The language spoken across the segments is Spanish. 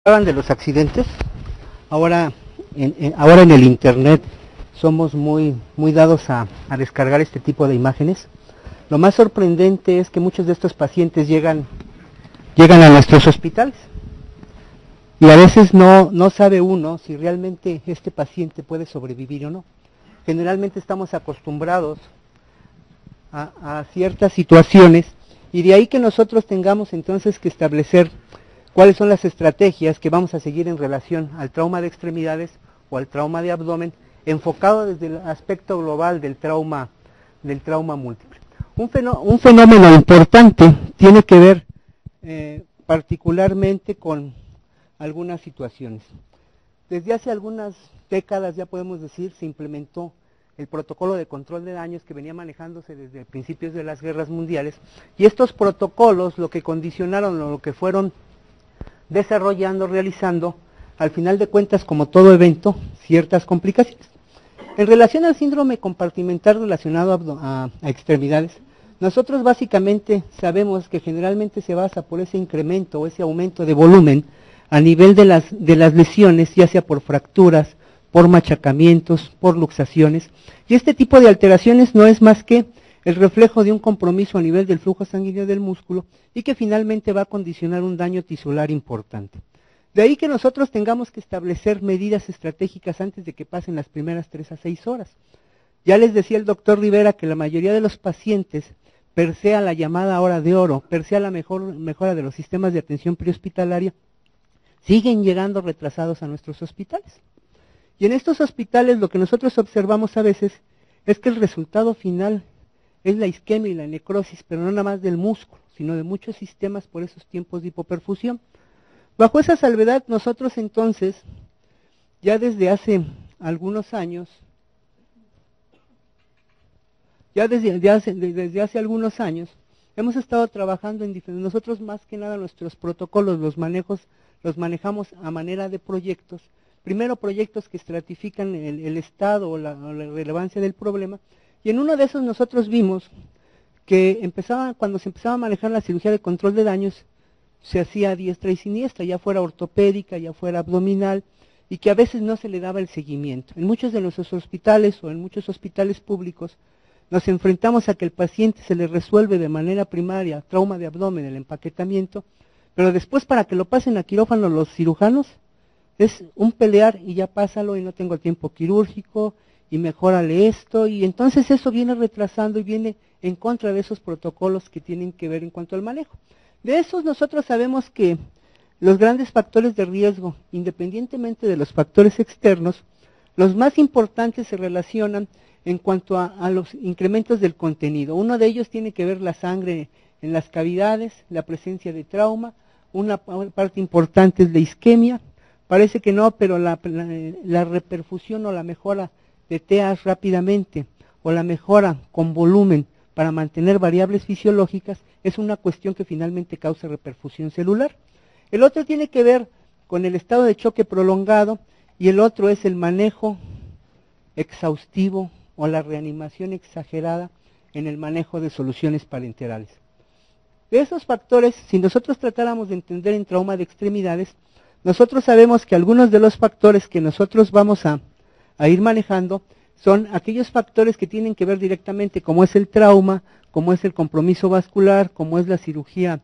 Hablan de los accidentes. Ahora en el internet somos muy dados a descargar este tipo de imágenes. Lo más sorprendente es que muchos de estos pacientes llegan a nuestros hospitales y a veces no sabe uno si realmente este paciente puede sobrevivir o no. Generalmente estamos acostumbrados a ciertas situaciones, y de ahí que nosotros tengamos entonces que establecer cuáles son las estrategias que vamos a seguir en relación al trauma de extremidades o al trauma de abdomen, enfocado desde el aspecto global del trauma múltiple. Un fenómeno importante tiene que ver particularmente con algunas situaciones. Desde hace algunas décadas, ya podemos decir, se implementó el protocolo de control de daños que venía manejándose desde principios de las guerras mundiales, y estos protocolos lo que condicionaron, lo que fueron desarrollando, realizando, al final de cuentas, como todo evento, ciertas complicaciones. En relación al síndrome compartimental relacionado a extremidades, nosotros básicamente sabemos que generalmente se basa por ese incremento o ese aumento de volumen a nivel de las lesiones, ya sea por fracturas, por machacamientos, por luxaciones, y este tipo de alteraciones no es más que el reflejo de un compromiso a nivel del flujo sanguíneo del músculo y que finalmente va a condicionar un daño tisular importante. De ahí que nosotros tengamos que establecer medidas estratégicas antes de que pasen las primeras 3 a 6 horas. Ya les decía el doctor Rivera que la mayoría de los pacientes, persea la llamada hora de oro, persea la mejora de los sistemas de atención prehospitalaria, siguen llegando retrasados a nuestros hospitales. Y en estos hospitales lo que nosotros observamos a veces es que el resultado final es la isquemia y la necrosis, pero no nada más del músculo, sino de muchos sistemas por esos tiempos de hipoperfusión. Bajo esa salvedad, nosotros entonces, ya desde hace algunos años, desde hace algunos años, hemos estado trabajando en diferentes, nosotros más que nada nuestros protocolos los manejamos a manera de proyectos. Primero proyectos que estratifican el estado o la relevancia del problema, y en uno de esos nosotros vimos que cuando se empezaba a manejar la cirugía de control de daños, se hacía a diestra y siniestra, ya fuera ortopédica, ya fuera abdominal, y que a veces no se le daba el seguimiento. En muchos de nuestros hospitales o en muchos hospitales públicos nos enfrentamos a que el paciente se le resuelve de manera primaria trauma de abdomen, el empaquetamiento, pero después para que lo pasen a quirófano los cirujanos, es un pelear y ya pásalo y no tengo tiempo quirúrgico y mejórale esto, y entonces eso viene retrasando y viene en contra de esos protocolos que tienen que ver en cuanto al manejo. De esos nosotros sabemos que los grandes factores de riesgo, independientemente de los factores externos, los más importantes se relacionan en cuanto a los incrementos del contenido. Uno de ellos tiene que ver la sangre en las cavidades, la presencia de trauma, una parte importante es la isquemia. Parece que no, pero la reperfusión o la mejora de TEAs rápidamente o la mejora con volumen para mantener variables fisiológicas es una cuestión que finalmente causa reperfusión celular. El otro tiene que ver con el estado de choque prolongado y el otro es el manejo exhaustivo o la reanimación exagerada en el manejo de soluciones parenterales. De esos factores, si nosotros tratáramos de entender en trauma de extremidades, nosotros sabemos que algunos de los factores que nosotros vamos a ir manejando son aquellos factores que tienen que ver directamente, como es el trauma, como es el compromiso vascular, como es la cirugía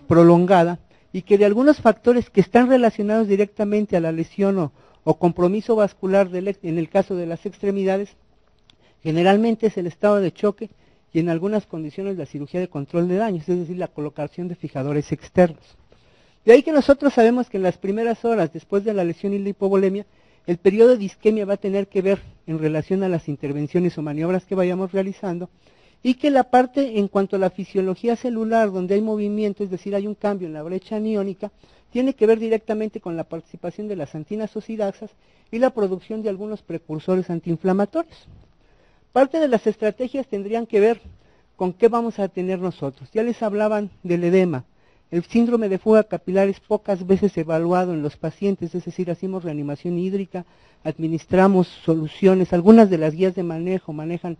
prolongada, y que de algunos factores que están relacionados directamente a la lesión o compromiso vascular en el caso de las extremidades, generalmente es el estado de choque y en algunas condiciones la cirugía de control de daños, es decir, la colocación de fijadores externos. De ahí que nosotros sabemos que en las primeras horas después de la lesión y la hipovolemia, el periodo de isquemia va a tener que ver en relación a las intervenciones o maniobras que vayamos realizando, y que la parte en cuanto a la fisiología celular, donde hay movimiento, es decir, hay un cambio en la brecha aniónica, tiene que ver directamente con la participación de las antinas oxidasas y la producción de algunos precursores antiinflamatorios. Parte de las estrategias tendrían que ver con qué vamos a tener nosotros. Ya les hablaban del edema. El síndrome de fuga capilar es pocas veces evaluado en los pacientes, es decir, hacemos reanimación hídrica, administramos soluciones, algunas de las guías de manejo manejan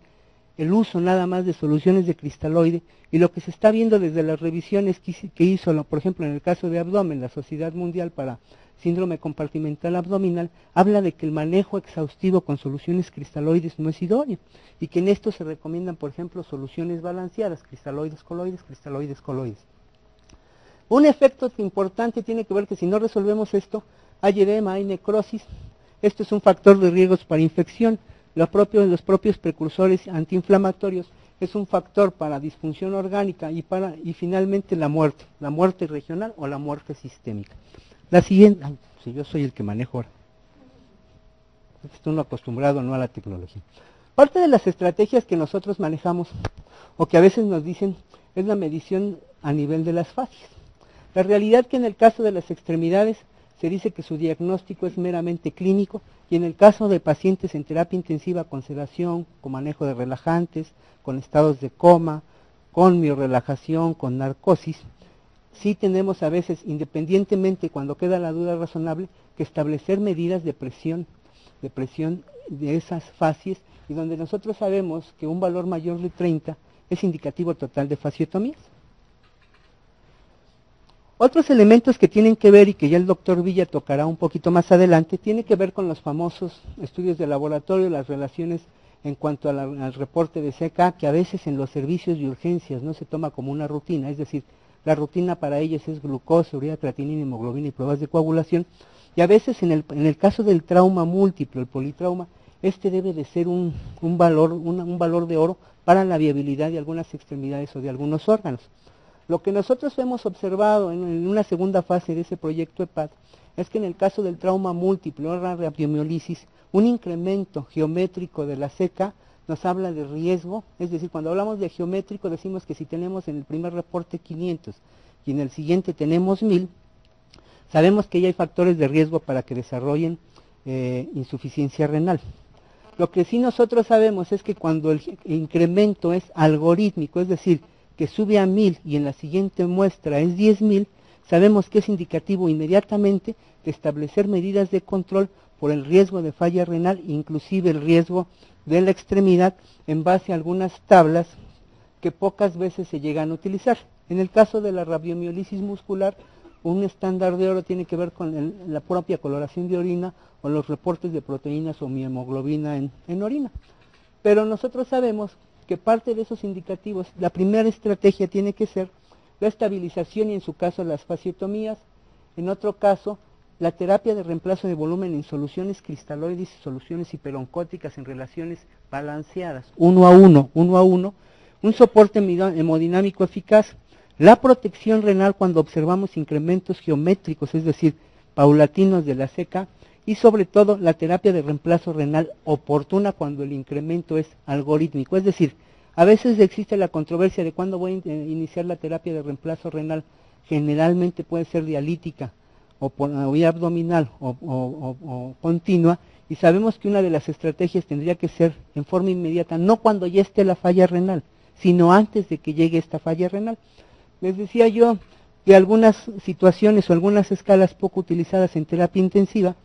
el uso nada más de soluciones de cristaloide, y lo que se está viendo desde las revisiones que hizo, por ejemplo, en el caso de abdomen, la Sociedad Mundial para Síndrome Compartimental Abdominal, habla de que el manejo exhaustivo con soluciones cristaloides no es idóneo, y que en esto se recomiendan, por ejemplo, soluciones balanceadas, cristaloides, coloides, cristaloides, coloides. Un efecto importante tiene que ver que si no resolvemos esto, hay edema, hay necrosis. Esto es un factor de riesgos para infección. Los propios precursores antiinflamatorios es un factor para disfunción orgánica y finalmente la muerte regional o la muerte sistémica. La siguiente, si yo soy el que manejo ahora, estoy uno acostumbrado no a la tecnología. Parte de las estrategias que nosotros manejamos o que a veces nos dicen es la medición a nivel de las fascias. La realidad que en el caso de las extremidades se dice que su diagnóstico es meramente clínico, y en el caso de pacientes en terapia intensiva con sedación, con manejo de relajantes, con estados de coma, con miorelajación, con narcosis, sí tenemos a veces, independientemente cuando queda la duda razonable, que establecer medidas de presión de esas fascias, y donde nosotros sabemos que un valor mayor de 30 es indicativo total de fasciotomías. Otros elementos que tienen que ver y que ya el doctor Villa tocará un poquito más adelante, tiene que ver con los famosos estudios de laboratorio, las relaciones en cuanto al reporte de CK, que a veces en los servicios de urgencias no se toma como una rutina, es decir, la rutina para ellos es glucosa, urea, creatinina, hemoglobina y pruebas de coagulación, y a veces en el caso del trauma múltiplo, el politrauma, este debe de ser un valor de oro para la viabilidad de algunas extremidades o de algunos órganos. Lo que nosotros hemos observado en una segunda fase de ese proyecto EPAD es que en el caso del trauma múltiple o la rabiomiolisis, un incremento geométrico de la CK nos habla de riesgo, es decir, cuando hablamos de geométrico decimos que si tenemos en el primer reporte 500 y en el siguiente tenemos 1000, sabemos que ya hay factores de riesgo para que desarrollen insuficiencia renal. Lo que sí nosotros sabemos es que cuando el incremento es algorítmico, es decir, que sube a 1000 y en la siguiente muestra es 10.000, sabemos que es indicativo inmediatamente de establecer medidas de control por el riesgo de falla renal, inclusive el riesgo de la extremidad, en base a algunas tablas que pocas veces se llegan a utilizar. En el caso de la rabiomiolisis muscular, un estándar de oro tiene que ver con la propia coloración de orina o los reportes de proteínas o miohemoglobina en orina. Pero nosotros sabemos que parte de esos indicativos, la primera estrategia tiene que ser la estabilización y en su caso las fasciotomías, en otro caso la terapia de reemplazo de volumen en soluciones cristaloides y soluciones hiperoncóticas en relaciones balanceadas, uno a uno, un soporte hemodinámico eficaz, la protección renal cuando observamos incrementos geométricos, es decir, paulatinos de la CK, y sobre todo la terapia de reemplazo renal oportuna cuando el incremento es algorítmico. Es decir, a veces existe la controversia de cuándo voy a iniciar la terapia de reemplazo renal. Generalmente puede ser dialítica o por vía abdominal o continua, y sabemos que una de las estrategias tendría que ser en forma inmediata, no cuando ya esté la falla renal, sino antes de que llegue esta falla renal. Les decía yo que algunas situaciones o algunas escalas poco utilizadas en terapia intensiva,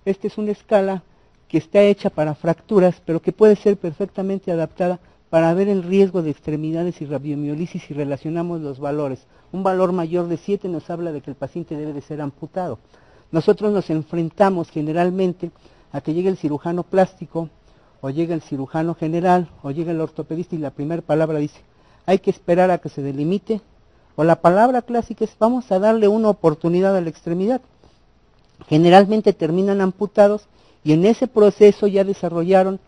esta es una escala que está hecha para fracturas, pero que puede ser perfectamente adaptada para ver el riesgo de extremidades y rabiomiolisis si relacionamos los valores. Un valor mayor de 7 nos habla de que el paciente debe de ser amputado. Nosotros nos enfrentamos generalmente a que llegue el cirujano plástico, o llegue el cirujano general, o llegue el ortopedista y la primera palabra dice, hay que esperar a que se delimite, o la palabra clásica es, vamos a darle una oportunidad a la extremidad. Generalmente terminan amputados y en ese proceso ya desarrollaron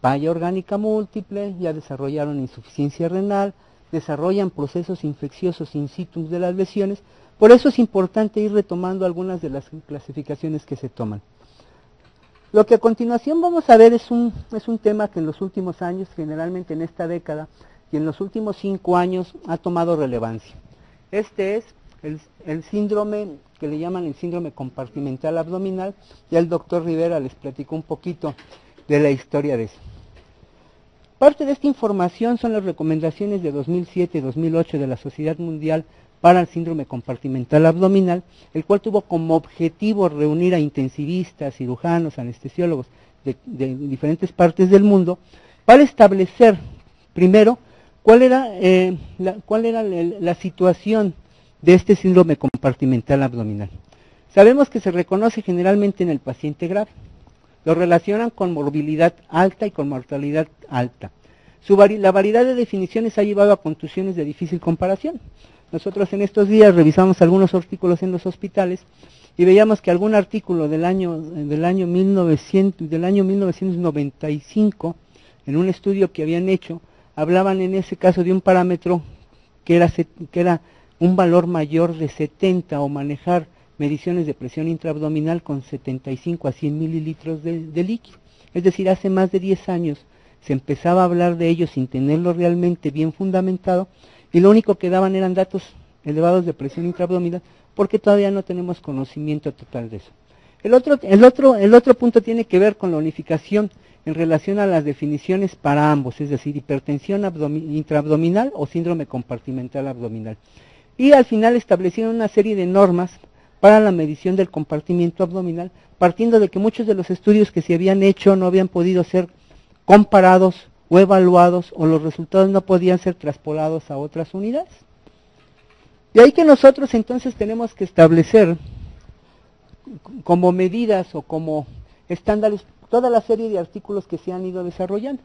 falla orgánica múltiple, ya desarrollaron insuficiencia renal, desarrollan procesos infecciosos in situ de las lesiones. Por eso es importante ir retomando algunas de las clasificaciones que se toman. Lo que a continuación vamos a ver es un tema que en los últimos años, generalmente en esta década y en los últimos 5 años ha tomado relevancia. Este es el síndrome que le llaman el síndrome compartimental abdominal. Ya el doctor Rivera les platicó un poquito de la historia de eso. Parte de esta información son las recomendaciones de 2007-2008 de la Sociedad Mundial para el Síndrome Compartimental Abdominal, el cual tuvo como objetivo reunir a intensivistas, cirujanos, anestesiólogos de diferentes partes del mundo para establecer primero cuál era la situación de este síndrome compartimental abdominal. Sabemos que se reconoce generalmente en el paciente grave. Lo relacionan con morbilidad alta y con mortalidad alta. La variedad de definiciones ha llevado a contusiones de difícil comparación. Nosotros en estos días revisamos algunos artículos en los hospitales y veíamos que algún artículo del año 1995, en un estudio que habían hecho, hablaban en ese caso de un parámetro que era un valor mayor de 70 o manejar mediciones de presión intraabdominal con 75 a 100 mililitros de líquido. Es decir, hace más de 10 años se empezaba a hablar de ello sin tenerlo realmente bien fundamentado y lo único que daban eran datos elevados de presión intraabdominal porque todavía no tenemos conocimiento total de eso. El otro punto tiene que ver con la unificación en relación a las definiciones para ambos, es decir, hipertensión intraabdominal o síndrome compartimental abdominal. Y al final establecieron una serie de normas para la medición del compartimiento abdominal, partiendo de que muchos de los estudios que se habían hecho no habían podido ser comparados o evaluados, o los resultados no podían ser traspolados a otras unidades. De ahí que nosotros entonces tenemos que establecer como medidas o como estándares toda la serie de artículos que se han ido desarrollando.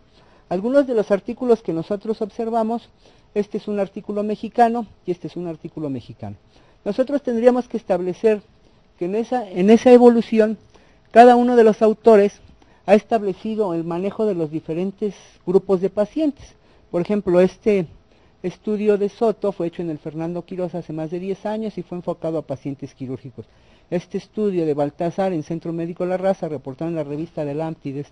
Algunos de los artículos que nosotros observamos, este es un artículo mexicano y este es un artículo mexicano. Nosotros tendríamos que establecer que en esa evolución, cada uno de los autores ha establecido el manejo de los diferentes grupos de pacientes. Por ejemplo, este estudio de Soto fue hecho en el Fernando Quiroz hace más de 10 años y fue enfocado a pacientes quirúrgicos. Este estudio de Baltasar en Centro Médico La Raza, reportado en la revista del AMPI de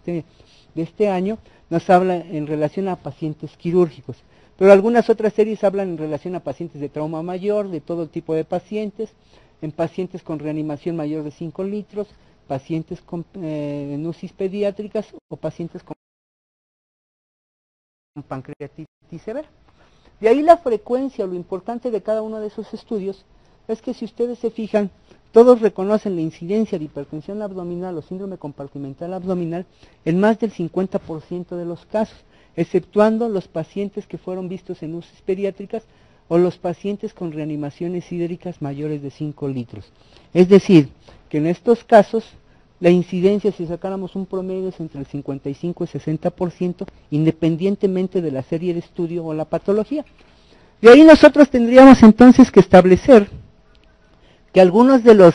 este año, nos habla en relación a pacientes quirúrgicos. Pero algunas otras series hablan en relación a pacientes de trauma mayor, de todo tipo de pacientes, en pacientes con reanimación mayor de 5 litros, pacientes con UCIs pediátricas o pacientes con pancreatitis severa. De ahí la frecuencia o lo importante de cada uno de esos estudios es que si ustedes se fijan, todos reconocen la incidencia de hipertensión abdominal o síndrome compartimental abdominal en más del 50% de los casos, exceptuando los pacientes que fueron vistos en UCIs pediátricas o los pacientes con reanimaciones hídricas mayores de 5 litros. Es decir, que en estos casos la incidencia, si sacáramos un promedio, es entre el 55 y 60%, independientemente de la serie de estudio o la patología. De ahí nosotros tendríamos entonces que establecer que algunos de los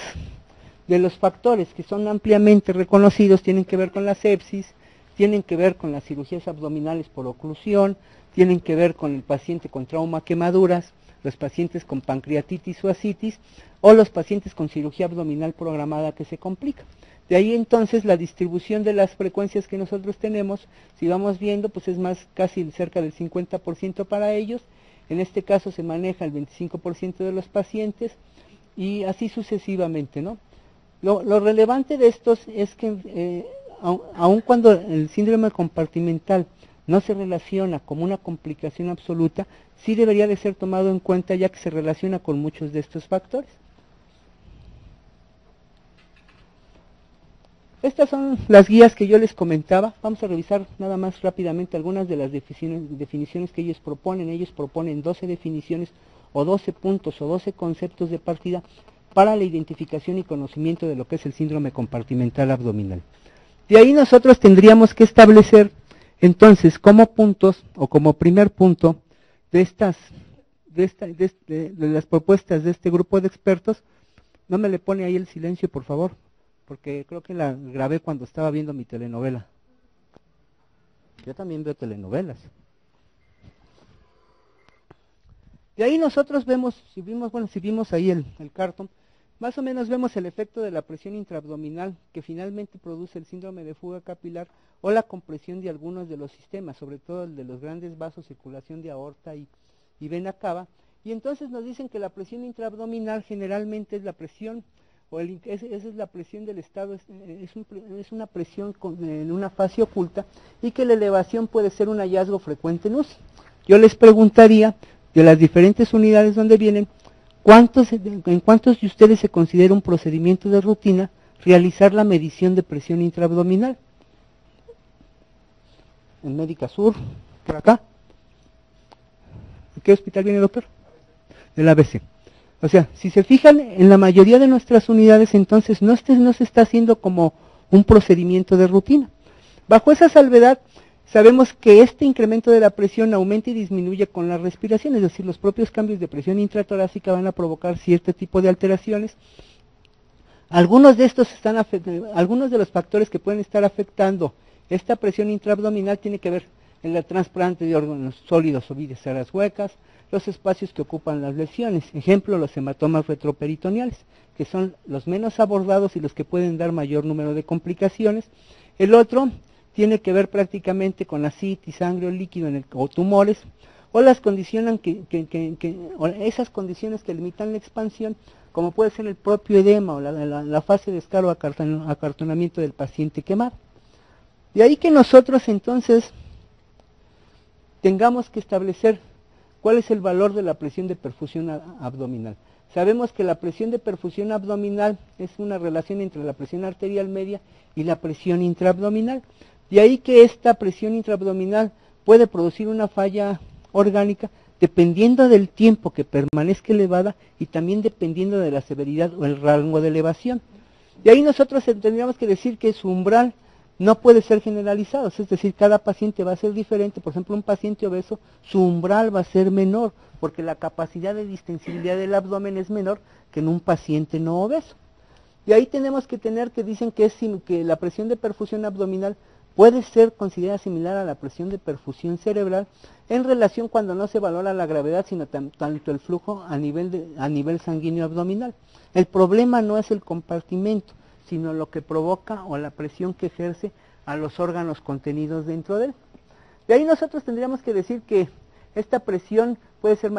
factores que son ampliamente reconocidos tienen que ver con la sepsis, tienen que ver con las cirugías abdominales por oclusión, tienen que ver con el paciente con trauma quemaduras, los pacientes con pancreatitis o ascitis, o los pacientes con cirugía abdominal programada que se complica. De ahí entonces la distribución de las frecuencias que nosotros tenemos, si vamos viendo, pues es más casi cerca del 50% para ellos. En este caso se maneja el 25% de los pacientes y así sucesivamente, ¿no? Lo relevante de estos es que aun cuando el síndrome compartimental no se relaciona como una complicación absoluta, sí debería de ser tomado en cuenta ya que se relaciona con muchos de estos factores. Estas son las guías que yo les comentaba. Vamos a revisar nada más rápidamente algunas de las definiciones que ellos proponen. Ellos proponen 12 definiciones o 12 puntos o 12 conceptos de partida para la identificación y conocimiento de lo que es el síndrome compartimental abdominal. De ahí nosotros tendríamos que establecer entonces como puntos o como primer punto de las propuestas de este grupo de expertos. No me le pone ahí el silencio, por favor, porque creo que la grabé cuando estaba viendo mi telenovela. Yo también veo telenovelas. De ahí nosotros vemos, si vimos ahí el cartón, más o menos vemos el efecto de la presión intraabdominal que finalmente produce el síndrome de fuga capilar o la compresión de algunos de los sistemas, sobre todo el de los grandes vasos, circulación de aorta y vena cava. Y entonces nos dicen que la presión intraabdominal generalmente es la presión, esa es la presión del estado, es una presión en una fase oculta y que la elevación puede ser un hallazgo frecuente en UCI. Yo les preguntaría, de las diferentes unidades donde vienen, ¿en cuántos de ustedes se considera un procedimiento de rutina realizar la medición de presión intraabdominal? en Médica Sur, por acá. ¿De qué hospital viene, doctor? Del ABC. O sea, si se fijan, en la mayoría de nuestras unidades, entonces no se está haciendo como un procedimiento de rutina. Bajo esa salvedad, sabemos que este incremento de la presión aumenta y disminuye con la respiración, es decir, los propios cambios de presión intratorácica van a provocar cierto tipo de alteraciones. Algunos de los factores que pueden estar afectando esta presión intraabdominal tiene que ver en el trasplante de órganos sólidos o vísceras huecas, los espacios que ocupan las lesiones, ejemplo, los hematomas retroperitoneales, que son los menos abordados y los que pueden dar mayor número de complicaciones. El otro tiene que ver prácticamente con ascitis, sangre o líquido o tumores, o las condicionan o esas condiciones que limitan la expansión, como puede ser el propio edema o la fase de escaro o acartonamiento del paciente quemado. De ahí que nosotros entonces tengamos que establecer cuál es el valor de la presión de perfusión abdominal. Sabemos que la presión de perfusión abdominal es una relación entre la presión arterial media y la presión intraabdominal. De ahí que esta presión intraabdominal puede producir una falla orgánica dependiendo del tiempo que permanezca elevada y también dependiendo de la severidad o el rango de elevación. De ahí nosotros tendríamos que decir que su umbral no puede ser generalizado, es decir, cada paciente va a ser diferente. Por ejemplo, un paciente obeso, su umbral va a ser menor, porque la capacidad de distensibilidad del abdomen es menor que en un paciente no obeso. Y ahí tenemos que tener que dicen que la presión de perfusión abdominal puede ser considerada similar a la presión de perfusión cerebral en relación cuando no se valora la gravedad, sino tanto el flujo a nivel sanguíneo abdominal. El problema no es el compartimento, sino lo que provoca o la presión que ejerce a los órganos contenidos dentro de él. De ahí nosotros tendríamos que decir que esta presión puede ser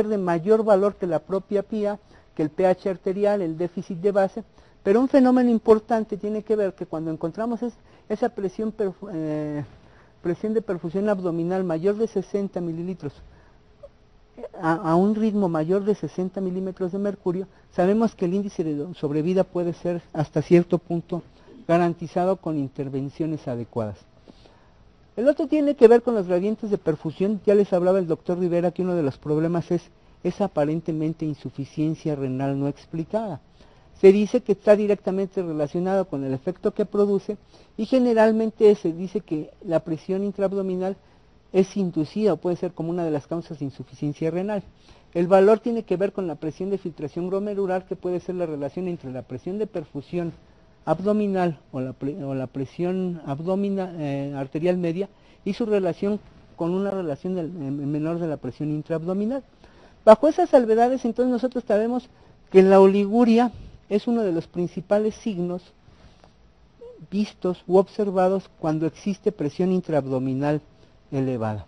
de mayor valor que la propia PIA, que el pH arterial, el déficit de base, pero un fenómeno importante tiene que ver que cuando encontramos esa presión de perfusión abdominal mayor de 60 mililitros a un ritmo mayor de 60 milímetros de mercurio, sabemos que el índice de sobrevida puede ser hasta cierto punto garantizado con intervenciones adecuadas. El otro tiene que ver con los gradientes de perfusión. Ya les hablaba el doctor Rivera que uno de los problemas es aparentemente insuficiencia renal no explicada. Se dice que está directamente relacionado con el efecto que produce y generalmente se dice que la presión intraabdominal es inducida o puede ser como una de las causas de insuficiencia renal. El valor tiene que ver con la presión de filtración glomerular, que puede ser la relación entre la presión de perfusión abdominal o la presión arterial media y su relación con una relación menor de la presión intraabdominal. Bajo esas salvedades, entonces nosotros sabemos que la oliguria es uno de los principales signos vistos u observados cuando existe presión intraabdominal elevada.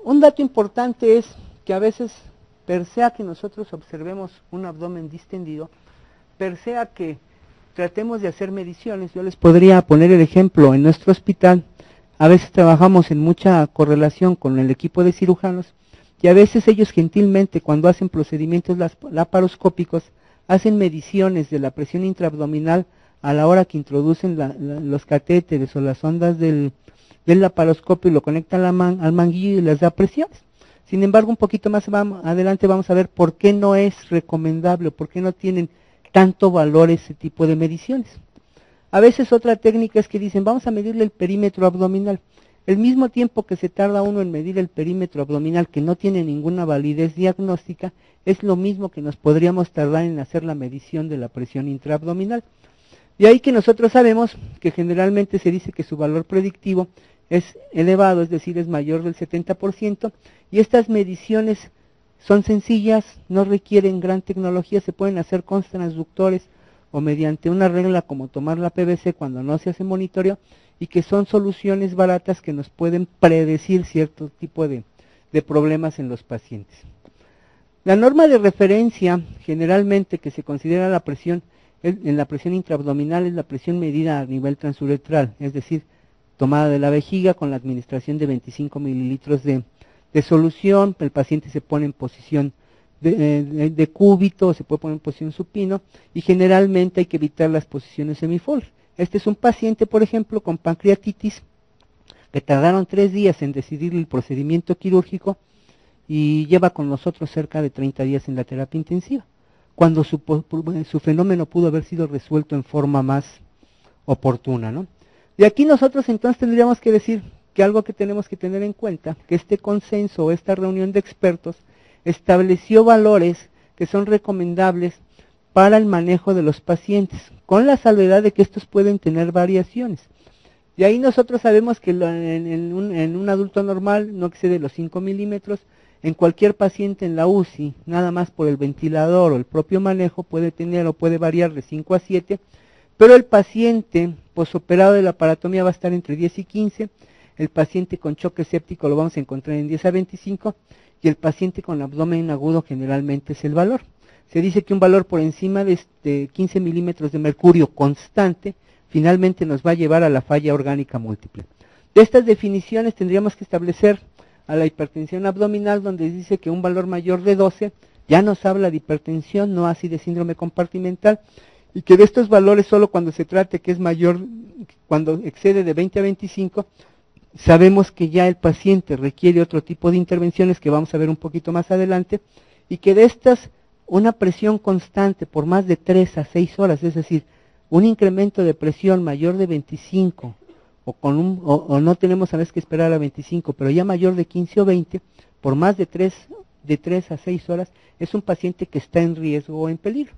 Un dato importante es que a veces, per se a que nosotros observemos un abdomen distendido, per se a que tratemos de hacer mediciones, yo les podría poner el ejemplo, en nuestro hospital, a veces trabajamos en mucha correlación con el equipo de cirujanos, y a veces ellos gentilmente, cuando hacen procedimientos laparoscópicos, hacen mediciones de la presión intraabdominal a la hora que introducen los catéteres o las ondas del laparoscopio y lo conectan al manguillo y les da presiones. Sin embargo, un poquito más adelante vamos a ver por qué no es recomendable, por qué no tienen tanto valor ese tipo de mediciones. A veces otra técnica es que dicen, vamos a medirle el perímetro abdominal. El mismo tiempo que se tarda uno en medir el perímetro abdominal, que no tiene ninguna validez diagnóstica, es lo mismo que nos podríamos tardar en hacer la medición de la presión intraabdominal. De ahí que nosotros sabemos que generalmente se dice que su valor predictivo es elevado, es decir, es mayor del 70%, y estas mediciones son sencillas, no requieren gran tecnología, se pueden hacer con transductores o mediante una regla como tomar la PVC cuando no se hace monitoreo, y que son soluciones baratas que nos pueden predecir cierto tipo de problemas en los pacientes. La norma de referencia generalmente que se considera la presión en la presión intraabdominal es la presión medida a nivel transuretral, es decir, tomada de la vejiga con la administración de 25 mililitros de solución. El paciente se pone en posición de cúbito, se puede poner en posición supino, y generalmente hay que evitar las posiciones semifold. Este es un paciente, por ejemplo, con pancreatitis, que tardaron 3 días en decidir el procedimiento quirúrgico y lleva con nosotros cerca de 30 días en la terapia intensiva, cuando su fenómeno pudo haber sido resuelto en forma más oportuna, ¿no? De aquí nosotros entonces tendríamos que decir que algo que tenemos que tener en cuenta, que este consenso o esta reunión de expertos estableció valores que son recomendables para el manejo de los pacientes, con la salvedad de que estos pueden tener variaciones. Y ahí nosotros sabemos que en un adulto normal no excede los 5 milímetros, en cualquier paciente en la UCI, nada más por el ventilador o el propio manejo, puede tener o puede variar de 5 a 7, pero el paciente posoperado de la aparatomía va a estar entre 10 y 15, el paciente con choque séptico lo vamos a encontrar en 10 a 25, y el paciente con abdomen agudo generalmente es el valor. Se dice que un valor por encima de 15 milímetros de mercurio constante, finalmente nos va a llevar a la falla orgánica múltiple. De estas definiciones tendríamos que establecer a la hipertensión abdominal, donde dice que un valor mayor de 12 ya nos habla de hipertensión, no así de síndrome compartimental, y que de estos valores solo cuando se trate que es mayor, cuando excede de 20 a 25, sabemos que ya el paciente requiere otro tipo de intervenciones que vamos a ver un poquito más adelante, y que de estas una presión constante por más de 3 a 6 horas, es decir, un incremento de presión mayor de 25, o no tenemos a veces que esperar a 25, pero ya mayor de 15 o 20, por más de 3 a 6 horas, es un paciente que está en riesgo o en peligro.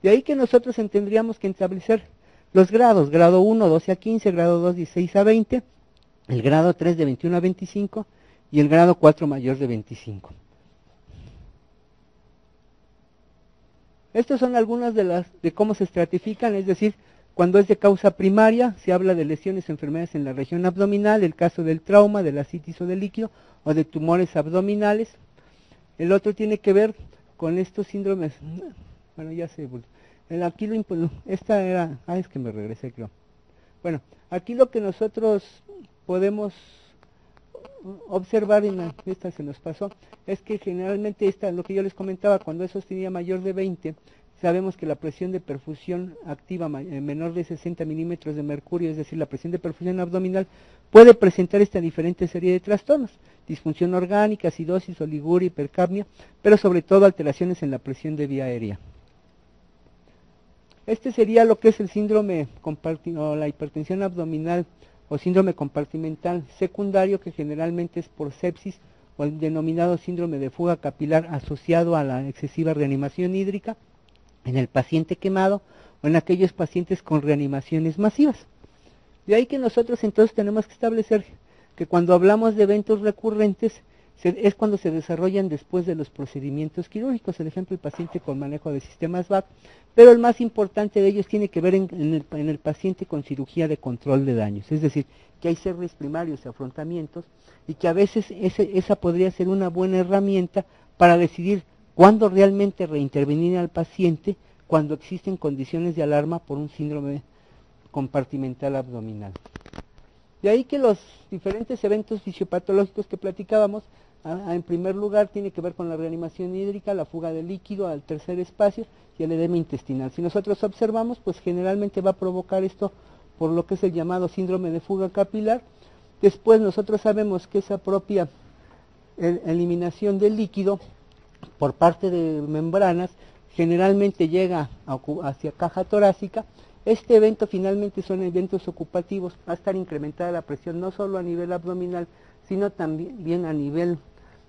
De ahí que nosotros tendríamos que establecer los grados, grado 1, 12 a 15, grado 2, 16 a 20, el grado 3 de 21 a 25 y el grado 4 mayor de 25. Estas son algunas de cómo se estratifican, es decir, cuando es de causa primaria, se habla de lesiones o enfermedades en la región abdominal, el caso del trauma, de la ascitis o del líquido, o de tumores abdominales. El otro tiene que ver con estos síndromes, bueno, ya sé, aquí esta era, es que me regresé creo. Bueno, aquí lo que nosotros podemos observar, esta se nos pasó, es que generalmente lo que yo les comentaba, cuando eso tenía mayor de 20, sabemos que la presión de perfusión activa menor de 60 milímetros de mercurio, es decir, la presión de perfusión abdominal, puede presentar esta diferente serie de trastornos, disfunción orgánica, acidosis, oliguria, hipercapnia, pero sobre todo alteraciones en la presión de vía aérea. Este sería lo que es el síndrome o la hipertensión abdominal o síndrome compartimental secundario, que generalmente es por sepsis o el denominado síndrome de fuga capilar asociado a la excesiva reanimación hídrica en el paciente quemado o en aquellos pacientes con reanimaciones masivas. De ahí que nosotros entonces tenemos que establecer que cuando hablamos de eventos recurrentes es cuando se desarrollan después de los procedimientos quirúrgicos, el ejemplo el paciente con manejo de sistemas VAC, pero el más importante de ellos tiene que ver en el paciente con cirugía de control de daños, es decir, que hay cierres primarios y afrontamientos, y que a veces esa podría ser una buena herramienta para decidir cuándo realmente reintervenir al paciente cuando existen condiciones de alarma por un síndrome compartimental abdominal. De ahí que los diferentes eventos fisiopatológicos que platicábamos, en primer lugar tiene que ver con la reanimación hídrica, la fuga de líquido al tercer espacio y el edema intestinal. Si nosotros observamos, pues generalmente va a provocar esto por lo que es el llamado síndrome de fuga capilar. Después nosotros sabemos que esa propia eliminación del líquido por parte de membranas generalmente llega hacia caja torácica. Este evento finalmente son eventos ocupativos, va a estar incrementada la presión no solo a nivel abdominal, sino también a nivel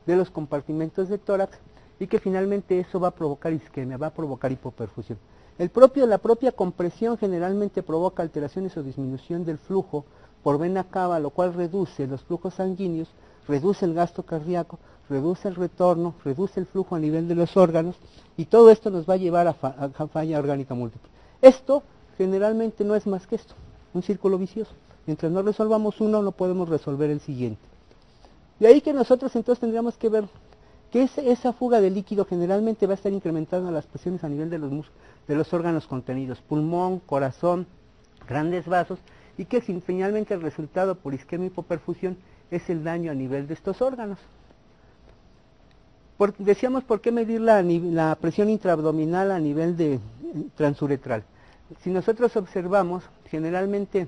de los compartimentos de tórax, y que finalmente eso va a provocar isquemia, va a provocar hipoperfusión. La propia compresión generalmente provoca alteraciones o disminución del flujo por vena cava, lo cual reduce los flujos sanguíneos, reduce el gasto cardíaco, reduce el retorno, reduce el flujo a nivel de los órganos, y todo esto nos va a llevar a falla orgánica múltiple. Esto generalmente no es más que esto, un círculo vicioso. Mientras no resolvamos uno, no podemos resolver el siguiente. De ahí que nosotros entonces tendríamos que ver que esa fuga de líquido generalmente va a estar incrementando las presiones a nivel de los órganos contenidos, pulmón, corazón, grandes vasos, y que finalmente el resultado por isquemia y hipoperfusión es el daño a nivel de estos órganos. Decíamos por qué medir la presión intraabdominal a nivel de transuretral. Si nosotros observamos, generalmente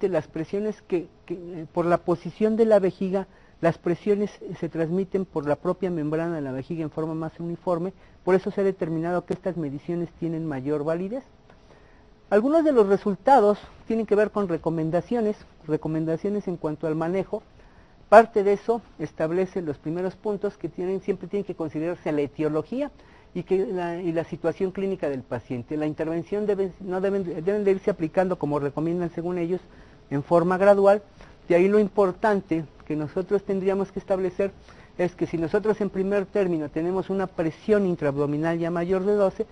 las presiones por la posición de la vejiga, las presiones se transmiten por la propia membrana de la vejiga en forma más uniforme, por eso se ha determinado que estas mediciones tienen mayor validez. Algunos de los resultados tienen que ver con recomendaciones en cuanto al manejo. Parte de eso establece los primeros puntos que siempre tienen que considerarse la etiología y la situación clínica del paciente. La intervención deben de irse aplicando como recomiendan según ellos en forma gradual. De ahí lo importante que nosotros tendríamos que establecer es que si nosotros en primer término tenemos una presión intraabdominal ya mayor de 12,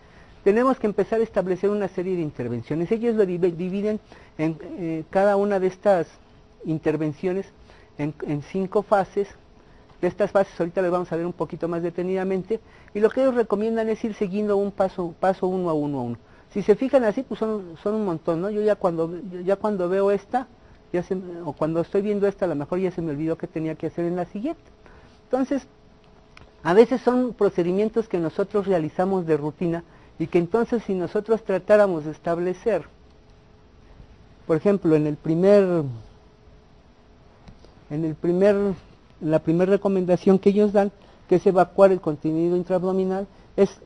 tenemos que empezar a establecer una serie de intervenciones. Ellos lo dividen en cada una de estas intervenciones en 5 fases. De estas fases ahorita las vamos a ver un poquito más detenidamente, y lo que ellos recomiendan es ir siguiendo un paso uno a uno. Si se fijan así, pues son un montón, ¿no? Yo ya cuando veo esta, o cuando estoy viendo esta, a lo mejor ya se me olvidó que tenía que hacer en la siguiente. Entonces, a veces son procedimientos que nosotros realizamos de rutina, y que entonces si nosotros tratáramos de establecer, por ejemplo, en la primera recomendación que ellos dan, que es evacuar el contenido intraabdominal, es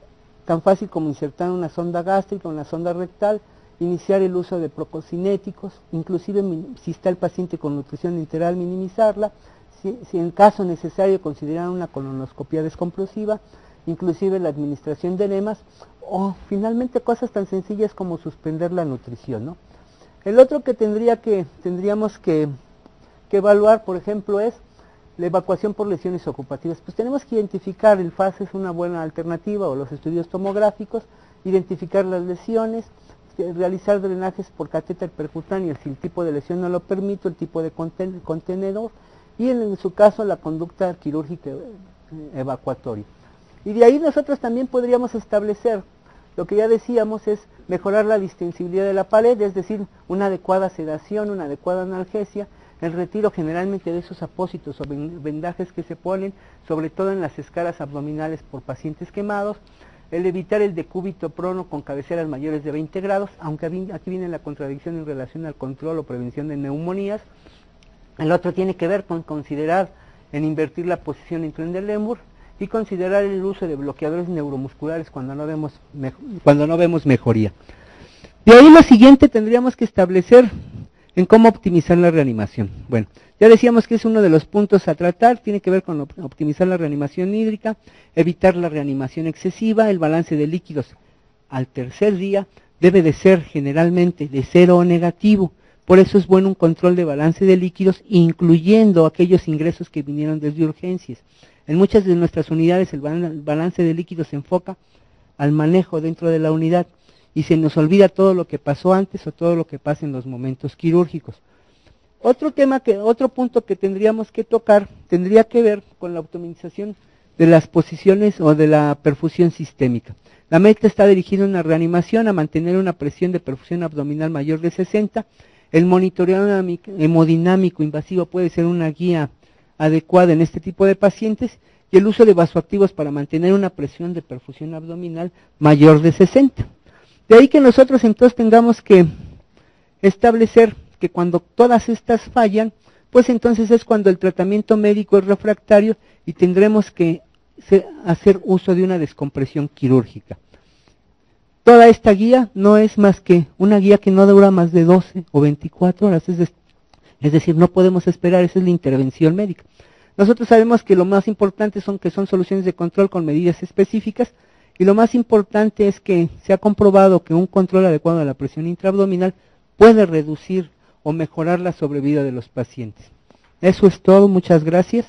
tan fácil como insertar una sonda gástrica, una sonda rectal, iniciar el uso de prococinéticos, inclusive si está el paciente con nutrición enteral, minimizarla, si en caso necesario considerar una colonoscopia descompresiva, inclusive la administración de enemas, o finalmente cosas tan sencillas como suspender la nutrición, ¿no? El otro que tendríamos que evaluar, por ejemplo, es la evacuación por lesiones ocupativas. Pues tenemos que identificar el FAS, es una buena alternativa, o los estudios tomográficos, identificar las lesiones, realizar drenajes por catéter percutáneo si el tipo de lesión no lo permite, el tipo de contenedor, y en su caso la conducta quirúrgica evacuatoria. Y de ahí nosotros también podríamos establecer, lo que ya decíamos, es mejorar la distensibilidad de la pared, es decir, una adecuada sedación, una adecuada analgesia, el retiro generalmente de esos apósitos o vendajes que se ponen, sobre todo en las escalas abdominales por pacientes quemados, el evitar el decúbito prono con cabeceras mayores de 20 grados, aunque aquí viene la contradicción en relación al control o prevención de neumonías. El otro tiene que ver con considerar en invertir la posición en tren de Lemur y considerar el uso de bloqueadores neuromusculares cuando no vemos mejoría. De ahí lo siguiente tendríamos que establecer en cómo optimizar la reanimación. Bueno, ya decíamos que es uno de los puntos a tratar, tiene que ver con optimizar la reanimación hídrica, evitar la reanimación excesiva, el balance de líquidos al tercer día debe de ser generalmente de 0 o negativo, por eso es bueno un control de balance de líquidos, incluyendo aquellos ingresos que vinieron desde urgencias. En muchas de nuestras unidades el balance de líquidos se enfoca al manejo dentro de la unidad, y se nos olvida todo lo que pasó antes o todo lo que pasa en los momentos quirúrgicos. Otro punto que tendríamos que tocar tendría que ver con la optimización de las posiciones o de la perfusión sistémica. La meta está dirigida a una reanimación, a mantener una presión de perfusión abdominal mayor de 60. El monitoreo hemodinámico invasivo puede ser una guía adecuada en este tipo de pacientes, y el uso de vasoactivos para mantener una presión de perfusión abdominal mayor de 60. De ahí que nosotros entonces tengamos que establecer que cuando todas estas fallan, pues entonces es cuando el tratamiento médico es refractario y tendremos que hacer uso de una descompresión quirúrgica. Toda esta guía no es más que una guía que no dura más de 12 o 24 horas, es decir, no podemos esperar, esa es la intervención médica. Nosotros sabemos que lo más importante son soluciones de control con medidas específicas, y lo más importante es que se ha comprobado que un control adecuado de la presión intraabdominal puede reducir o mejorar la sobrevida de los pacientes. Eso es todo, muchas gracias.